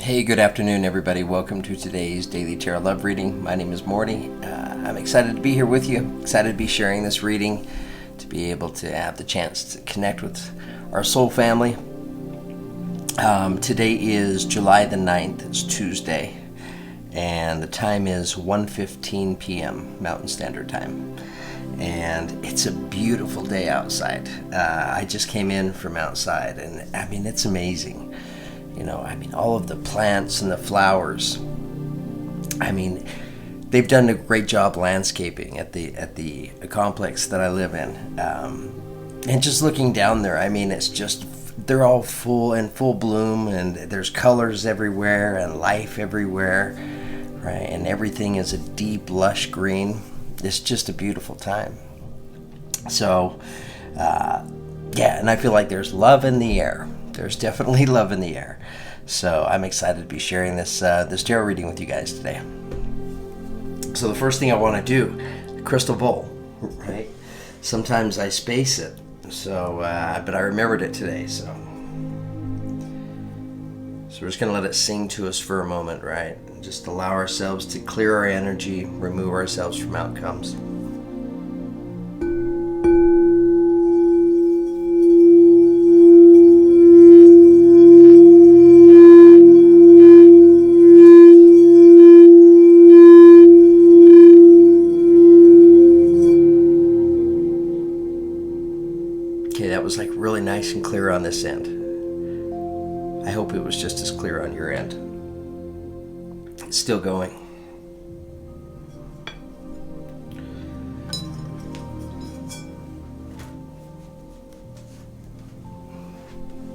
Hey, good afternoon, everybody. Welcome to today's Daily Tarot Love Reading. My name is Morty. I'm excited to be here with you. Excited to be sharing this reading, to be able to have the chance to connect with our soul family. Today is July the 9th. It's Tuesday, and the time is 1:15 p.m. Mountain Standard Time. And it's a beautiful day outside. I just came in from outside, and I mean, it's amazing. All of the plants and the flowers. They've done a great job landscaping at the complex that I live in. And just looking down there, it's just, they're all full bloom, and there's colors everywhere and life everywhere, right? And everything is a deep, lush green. It's just a beautiful time. So, and I feel like there's love in the air. There's definitely love in the air. So I'm excited to be sharing this tarot reading with you guys today. So the first thing I want to do, crystal bowl, right? Sometimes I space it, so but I remembered it today. So we're just going to let it sing to us for a moment, right? Just allow ourselves to clear our energy, remove ourselves from outcomes. Okay, that was really nice and clear on this end. I hope it was just as clear on your end. It's still going.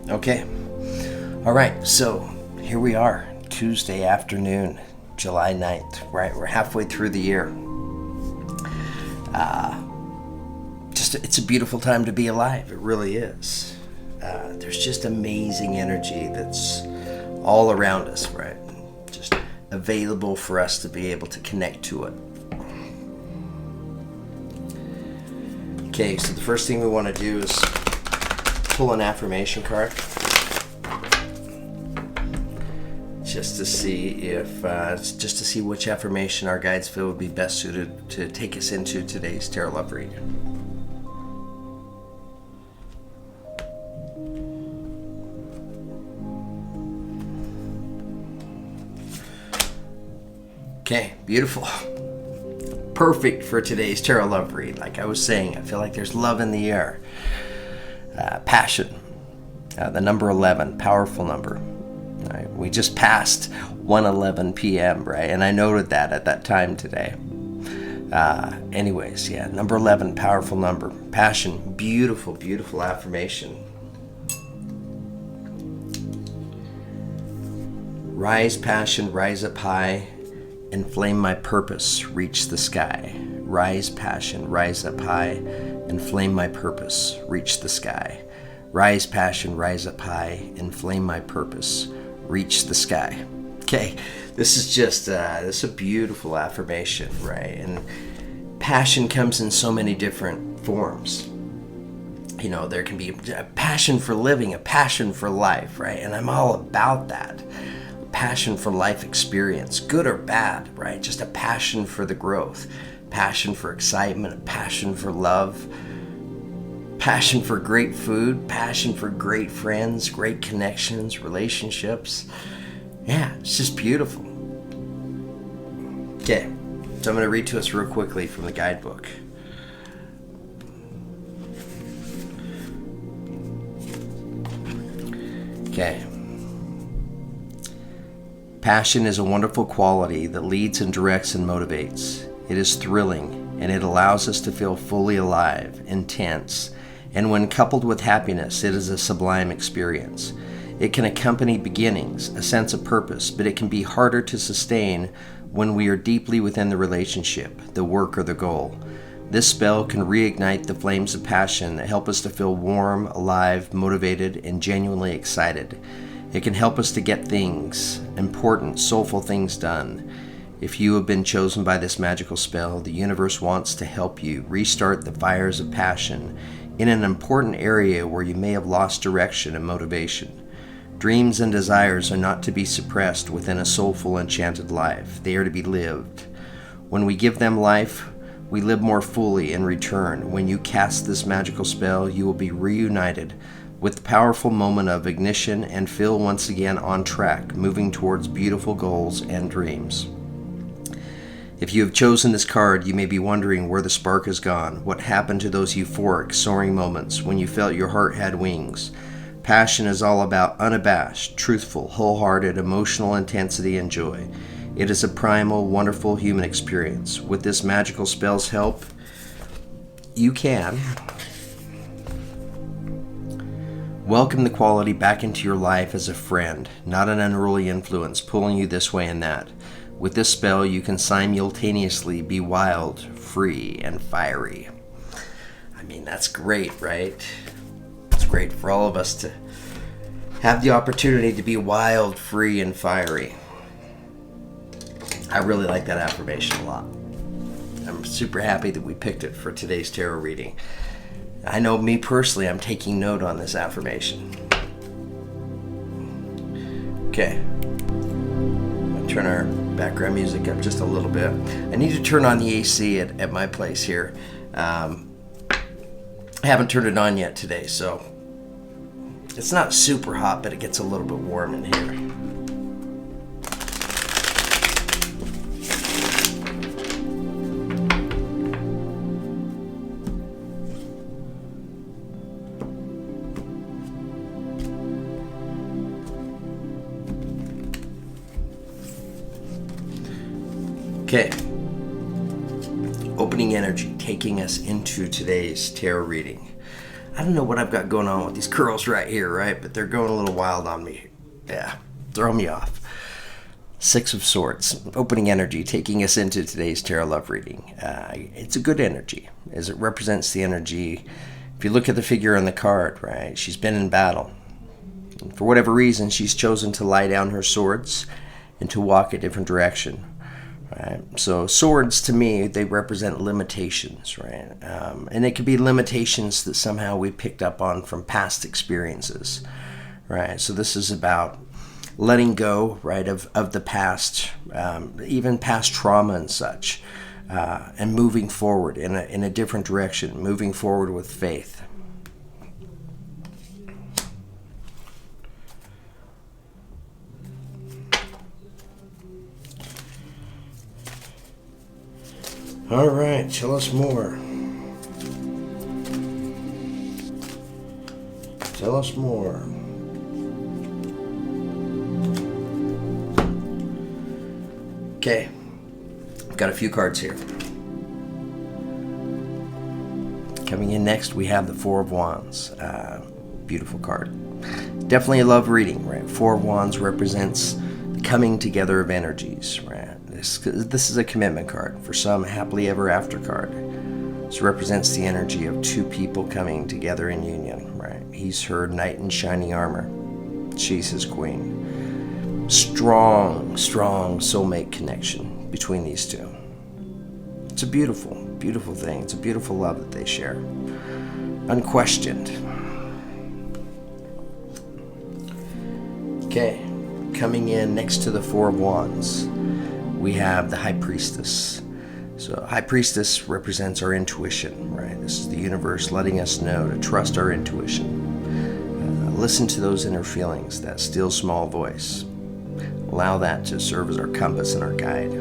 Okay. All right, so here we are, Tuesday afternoon, July 9th, right? We're halfway through the year. It's a beautiful time to be alive. It really is. There's just amazing energy that's all around us, right? Just available for us to be able to connect to it. Okay, so the first thing we want to do is pull an affirmation card, just to see which affirmation our guides feel would be best suited to take us into today's tarot love reading. Okay, beautiful. Perfect for today's tarot love read. Like I was saying, I feel like there's love in the air. Passion. The number 11, powerful number. Right? We just passed 1:11 p.m., right? And I noted that at that time today. Number 11, powerful number. Passion, beautiful, beautiful affirmation. Rise, passion, rise up high. Inflame my purpose, reach the sky. Rise, passion, rise up high. Inflame my purpose, reach the sky. Rise, passion, rise up high. Inflame my purpose, reach the sky. Okay, this is just this is a beautiful affirmation, right? And passion comes in so many different forms. There can be a passion for living, a passion for life, right? And I'm all about that. Passion for life experience, good or bad, right? Just a passion for the growth, passion for excitement, a passion for love, passion for great food, passion for great friends, great connections, relationships. Yeah, it's just beautiful. Okay, so I'm going to read to us real quickly from the guidebook. Okay. Passion is a wonderful quality that leads and directs and motivates. It is thrilling, and it allows us to feel fully alive, intense, and when coupled with happiness, it is a sublime experience. It can accompany beginnings, a sense of purpose, but it can be harder to sustain when we are deeply within the relationship, the work, or the goal. This spell can reignite the flames of passion that help us to feel warm, alive, motivated, and genuinely excited. It can help us to get things, important, soulful things done. If you have been chosen by this magical spell, the universe wants to help you restart the fires of passion in an important area where you may have lost direction and motivation. Dreams and desires are not to be suppressed within a soulful, enchanted life. They are to be lived. When we give them life, we live more fully in return. When you cast this magical spell, you will be reunited with the powerful moment of ignition and feel once again on track, moving towards beautiful goals and dreams. If you have chosen this card, you may be wondering where the spark has gone. What happened to those euphoric, soaring moments when you felt your heart had wings? Passion is all about unabashed, truthful, wholehearted, emotional intensity and joy. It is a primal, wonderful human experience. With this magical spell's help, you can welcome the quality back into your life as a friend, not an unruly influence pulling you this way and that. With this spell, you can simultaneously be wild, free, and fiery. I mean, that's great, right? It's great for all of us to have the opportunity to be wild, free, and fiery. I really like that affirmation a lot. I'm super happy that we picked it for today's tarot reading. I know me personally, I'm taking note on this affirmation. Okay. I'll turn our background music up just a little bit. I need to turn on the AC at my place here. I haven't turned it on yet today, so it's not super hot, but it gets a little bit warm in here. Okay, opening energy, taking us into today's tarot reading. I don't know what I've got going on with these curls right here, right? But they're going a little wild on me. Yeah, throw me off. Six of Swords, opening energy, taking us into today's tarot love reading. It's a good energy, as it represents the energy. If you look at the figure on the card, right, she's been in battle. And for whatever reason, she's chosen to lie down her swords and to walk a different direction. Right. So swords, to me, they represent limitations, right? And it could be limitations that somehow we picked up on from past experiences, right? So this is about letting go, right, of the past, even past trauma and such, and moving forward in a different direction, moving forward with faith. All right, tell us more. Tell us more. Okay, I've got a few cards here. Coming in next, we have the Four of Wands. Beautiful card. Definitely a love reading, right? Four of Wands represents the coming together of energies, right? This is a commitment card. For some, happily ever after card. This represents the energy of two people coming together in union, right? He's her knight in shining armor. She's his queen. Strong, strong soulmate connection between these two. It's a beautiful, beautiful thing. It's a beautiful love that they share. Unquestioned. Okay, coming in next to the Four of Wands, we have the High Priestess. So High Priestess represents our intuition, right? This is the universe letting us know to trust our intuition. Listen to those inner feelings, that still small voice. Allow that to serve as our compass and our guide.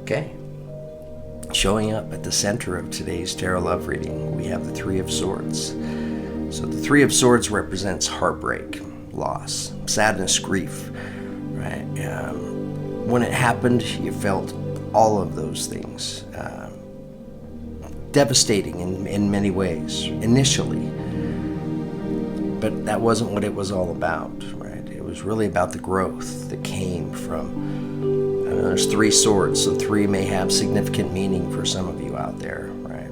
Okay. Showing up at the center of today's tarot love reading, we have the Three of Swords. So the Three of Swords represents heartbreak, loss, sadness, grief, right? When it happened, you felt all of those things. Devastating in many ways, initially. But that wasn't what it was all about, right? It was really about the growth that came from, I know there's three swords, so three may have significant meaning for some of you out there, right?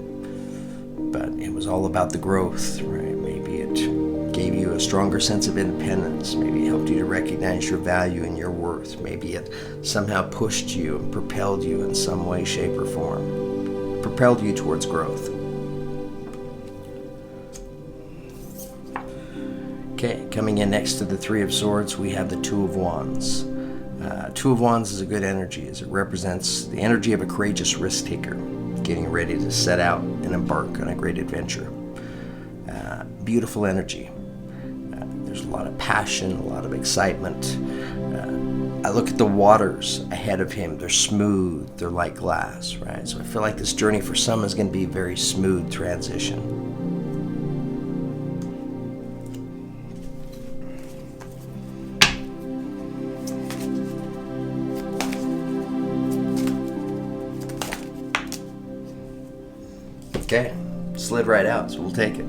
But it was all about the growth, right? Maybe it gave you a stronger sense of independence. Maybe it helped you to recognize your value and your worth. Maybe it somehow pushed you and propelled you in some way, shape, or form. Propelled you towards growth. Okay, coming in next to the Three of Swords, we have the Two of Wands. Two of Wands is a good energy as it represents the energy of a courageous risk taker, getting ready to set out and embark on a great adventure. Beautiful energy. There's a lot of passion, a lot of excitement. I look at the waters ahead of him. They're smooth. They're like glass, right? So I feel like this journey for some is going to be a very smooth transition. Okay, slid right out, so we'll take it.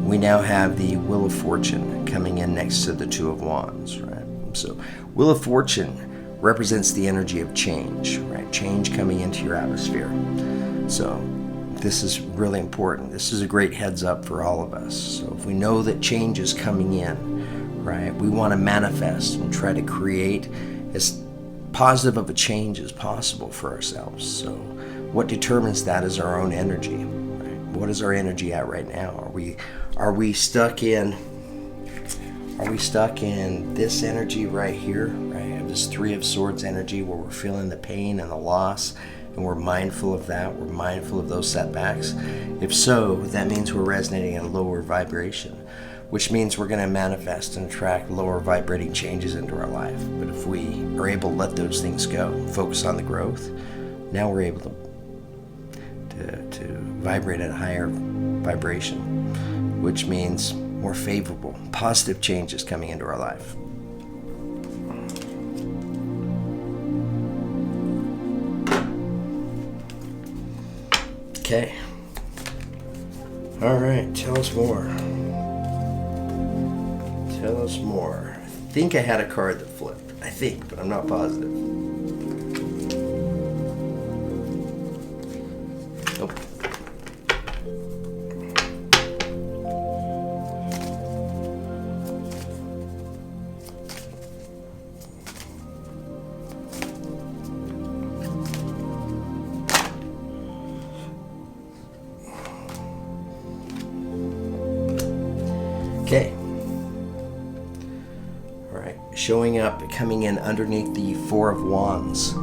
We now have the Wheel of Fortune coming in next to the Two of Wands, right? So Wheel of Fortune represents the energy of change, right? Change coming into your atmosphere. So this is really important. This is a great heads up for all of us. So if we know that change is coming in, right, we want to manifest and try to create as positive of a change as possible for ourselves. So what determines that is our own energy, right? What is our energy at right now? Are we stuck in this energy right here, right? This Three of Swords energy where we're feeling the pain and the loss and we're mindful of that, we're mindful of those setbacks? If so, that means we're resonating at a lower vibration, which means we're going to manifest and attract lower vibrating changes into our life. But if we are able to let those things go, focus on the growth, now we're able to vibrate at a higher vibration, which means more favorable, positive changes coming into our life. Okay. All right, tell us more. Tell us more. I think I had a card that flipped. I think, but I'm not positive. Nope. Okay. All right. Showing up, coming in underneath the Four of Wands,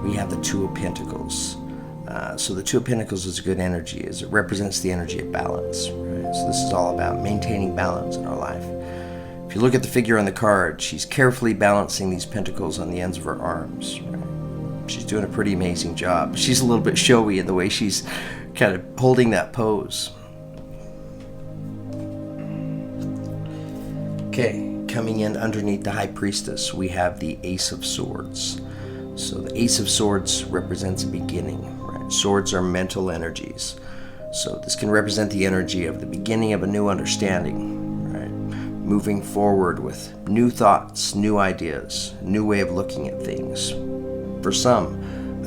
we have the Two of Pentacles. So the Two of Pentacles is a good energy as it represents the energy of balance, right? So this is all about maintaining balance in our life. If you look at the figure on the card, she's carefully balancing these pentacles on the ends of her arms, right? She's doing a pretty amazing job. She's a little bit showy in the way she's kind of holding that pose. Okay, coming in underneath the High Priestess, we have the Ace of Swords. So the Ace of Swords represents a beginning, right? Swords are mental energies. So this can represent the energy of the beginning of a new understanding, right? Moving forward with new thoughts, new ideas, new way of looking at things. For some,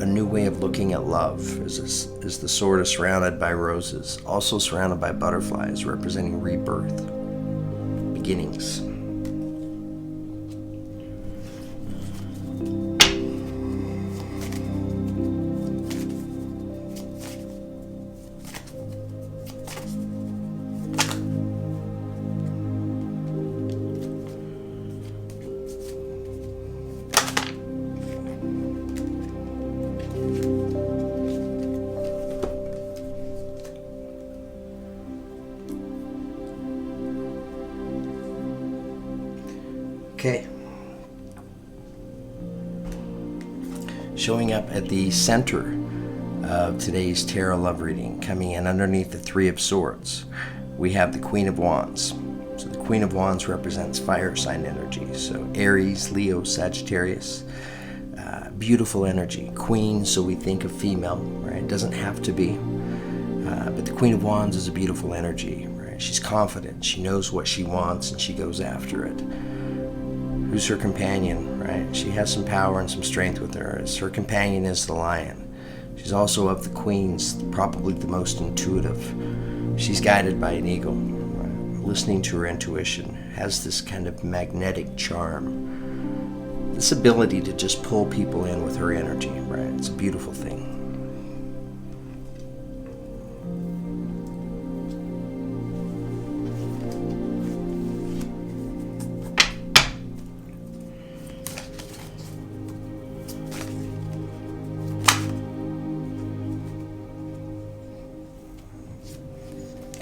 a new way of looking at love as the sword is surrounded by roses, also surrounded by butterflies, representing rebirth, beginnings. Okay. Showing up at the center of today's tarot love reading, coming in underneath the Three of Swords, we have the Queen of Wands. So the Queen of Wands represents fire sign energy. So Aries, Leo, Sagittarius. Beautiful energy. Queen, so we think of female, right? It doesn't have to be. But the Queen of Wands is a beautiful energy, right? She's confident. She knows what she wants and she goes after it. Who's her companion, right? She has some power and some strength with her. Her companion is the lion. She's also of the queens, probably the most intuitive. She's guided by an eagle, right? Listening to her intuition, has this kind of magnetic charm. This ability to just pull people in with her energy, right? It's a beautiful thing.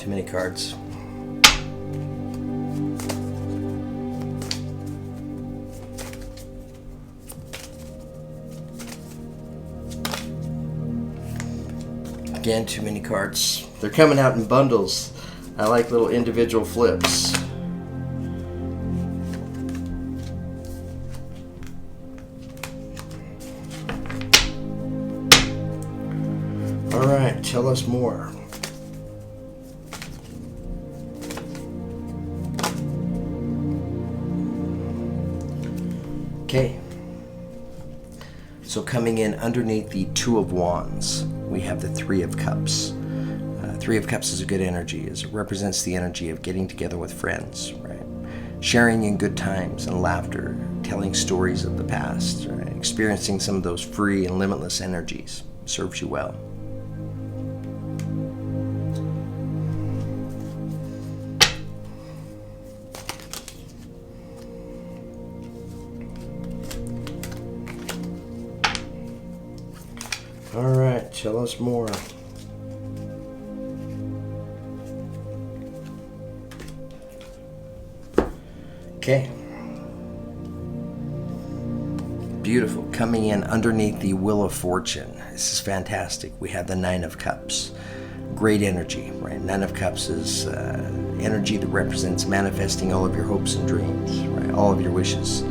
Too many cards. Again, too many cards. They're coming out in bundles. I like little individual flips. All right, tell us more. Okay. So coming in underneath the Two of Wands, we have the Three of Cups. Three of Cups is a good energy, as it represents the energy of getting together with friends, right? Sharing in good times and laughter, telling stories of the past, right? Experiencing some of those free and limitless energies serves you well. All right, tell us more. Okay. Beautiful. Coming in underneath the Wheel of Fortune. This is fantastic. We have the Nine of Cups. Great energy, right? Nine of Cups is energy that represents manifesting all of your hopes and dreams, right? All of your wishes,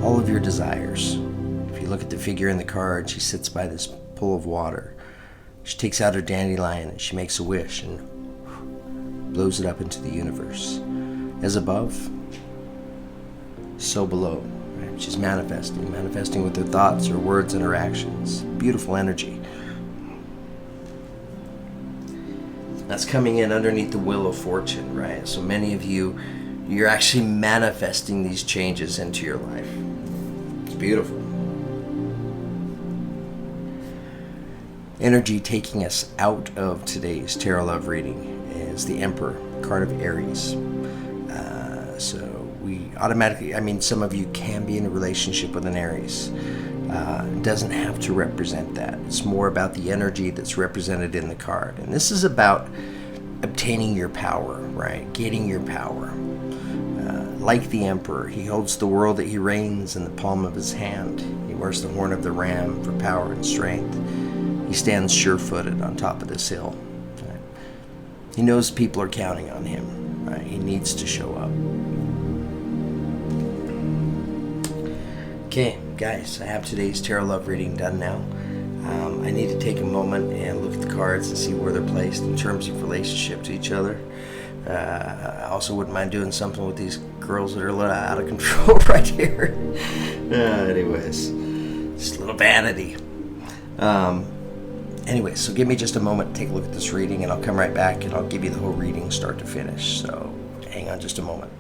all of your desires. If you look at the figure in the card, she sits by this pool of water. She takes out her dandelion and she makes a wish and blows it up into the universe. As above, so below. Right? She's manifesting with her thoughts, her words, and her actions. Beautiful energy. That's coming in underneath the Wheel of Fortune, right? So many of you, you're actually manifesting these changes into your life. It's beautiful. Energy taking us out of today's tarot love reading is the Emperor, card of Aries. So we automatically, some of you can be in a relationship with an Aries. It doesn't have to represent that. It's more about the energy that's represented in the card. And this is about obtaining your power, right? Getting your power. Like the Emperor, he holds the world that he reigns in the palm of his hand. He wears the horn of the ram for power and strength. He stands sure-footed on top of this hill. Right? He knows people are counting on him. Right? He needs to show up. Okay, guys, I have today's tarot love reading done now. I need to take a moment and look at the cards and see where they're placed in terms of relationship to each other. I also wouldn't mind doing something with these girls that are a little out of control right here. Anyways, just a little vanity. Anyway, so give me just a moment to take a look at this reading, and I'll come right back and I'll give you the whole reading start to finish. So hang on just a moment.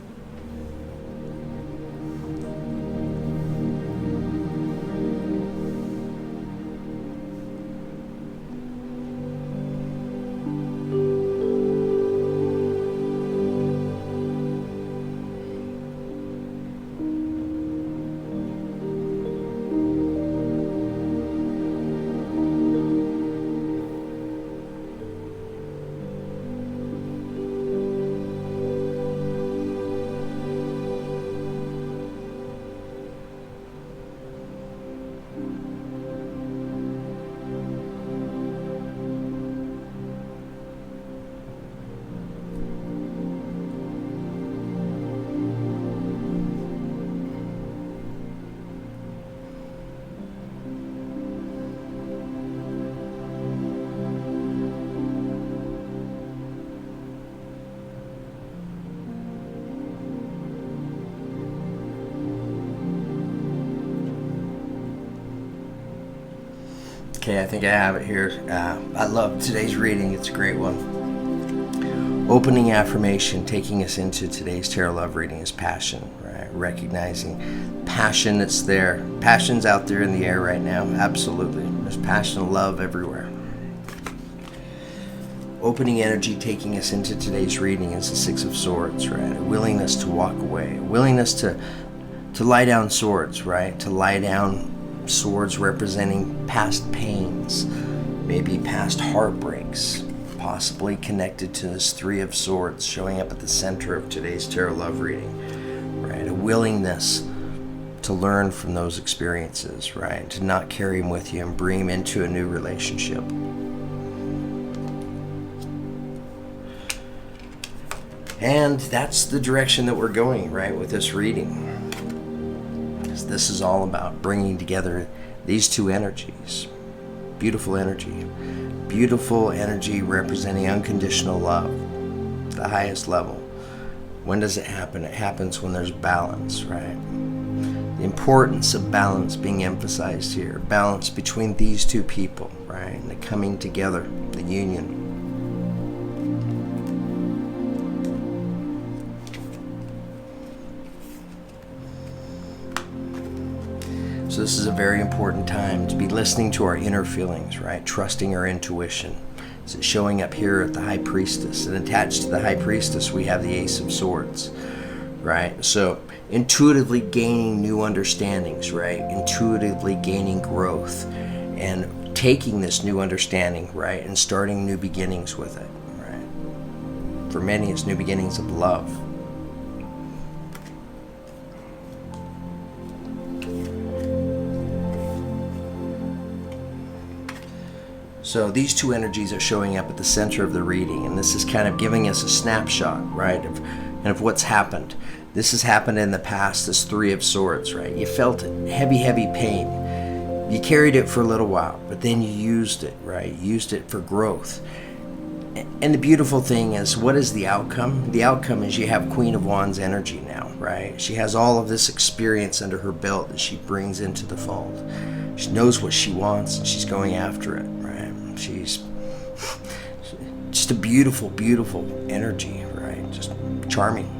Okay, I think I have it here. I love today's reading. It's a great one. Opening affirmation taking us into today's tarot love reading is passion, right? Recognizing passion that's there. Passion's out there in the air right now. Absolutely. There's passion and love everywhere. Opening energy taking us into today's reading is the Six of Swords, right? A willingness to walk away. A willingness to lie down swords, right? To lie down swords representing past pains, maybe past heartbreaks, possibly connected to this Three of Swords showing up at the center of today's tarot love reading, right? A willingness to learn from those experiences, right? To not carry them with you and bring them into a new relationship. And that's the direction that we're going, right, with this reading. This is all about bringing together these two energies. Beautiful energy. Beautiful energy representing unconditional love, the highest level. When does it happen? It happens when there's balance, right? The importance of balance being emphasized here. Balance between these two people, right? And the coming together, the union. So this is a very important time to be listening to our inner feelings, right? Trusting our intuition. It's showing up here at the High Priestess. And attached to the High Priestess, we have the Ace of Swords, right? So intuitively gaining new understandings, right? Intuitively gaining growth and taking this new understanding, right? And starting new beginnings with it, right? For many, it's new beginnings of love. So these two energies are showing up at the center of the reading, and this is kind of giving us a snapshot, right, of what's happened. This has happened in the past, this Three of Swords, right? You felt heavy, heavy pain. You carried it for a little while, but then you used it, right? You used it for growth. And the beautiful thing is, what is the outcome? The outcome is you have Queen of Wands energy now, right? She has all of this experience under her belt that she brings into the fold. She knows what she wants, and she's going after it, right? She's just a beautiful, beautiful energy, right? Just charming.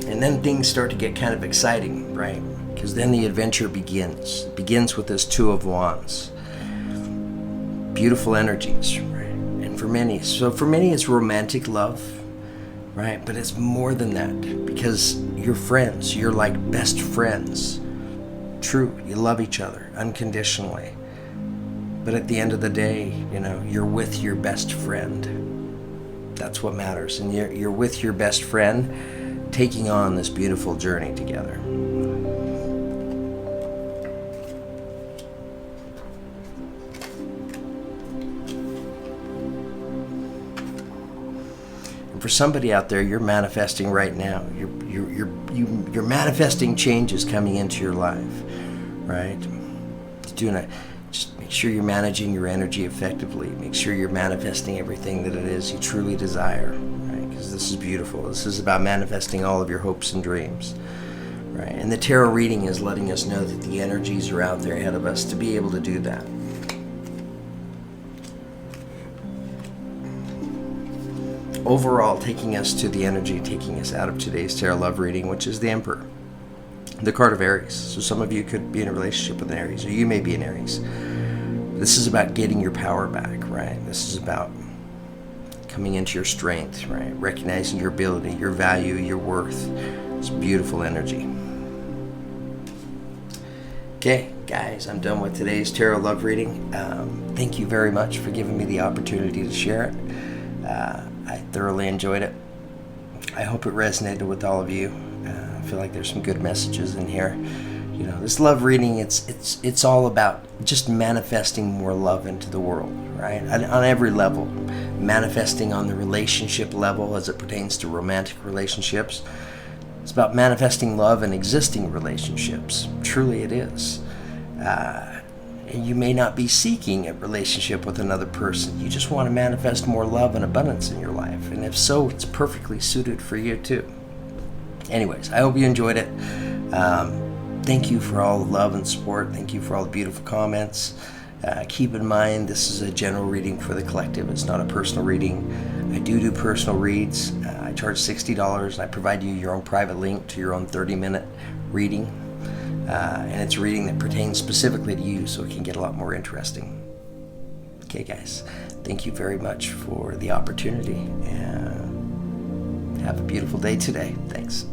And then things start to get kind of exciting, right? Because then the adventure begins. It begins with this Two of Wands. Beautiful energies, right? And for many it's romantic love, right? But it's more than that, because you're friends. You're like best friends. True, you love each other unconditionally. But at the end of the day, you're with your best friend. That's what matters. And you're with your best friend, taking on this beautiful journey together. For somebody out there, you're manifesting right now. You're manifesting changes coming into your life, right? Just make sure you're managing your energy effectively. Make sure you're manifesting everything that it is you truly desire, right? Because this is beautiful. This is about manifesting all of your hopes and dreams, right? And the tarot reading is letting us know that the energies are out there ahead of us to be able to do that. Overall, taking us to the energy, taking us out of today's tarot love reading, which is the Emperor, the card of Aries. So some of you could be in a relationship with an Aries, or you may be an Aries. This is about getting your power back, right? This is about coming into your strength, right? Recognizing your ability, your value, your worth. It's beautiful energy. Okay, guys, I'm done with today's tarot love reading. Thank you very much for giving me the opportunity to share it. I thoroughly enjoyed it. I hope it resonated with all of you. I feel like there's some good messages in here. This love reading, it's all about just manifesting more love into the world, right? On every level. Manifesting on the relationship level as it pertains to romantic relationships. It's about manifesting love in existing relationships. Truly it is. And you may not be seeking a relationship with another person. You just want to manifest more love and abundance in your life. And if so, it's perfectly suited for you too. Anyways, I hope you enjoyed it. Thank you for all the love and support. Thank you for all the beautiful comments. Keep in mind, this is a general reading for the collective. It's not a personal reading. I do personal reads. I charge $60, and I provide you your own private link to your own 30-minute reading. And it's a reading that pertains specifically to you, so it can get a lot more interesting. Okay, guys, thank you very much for the opportunity, and Have a beautiful day today. Thanks.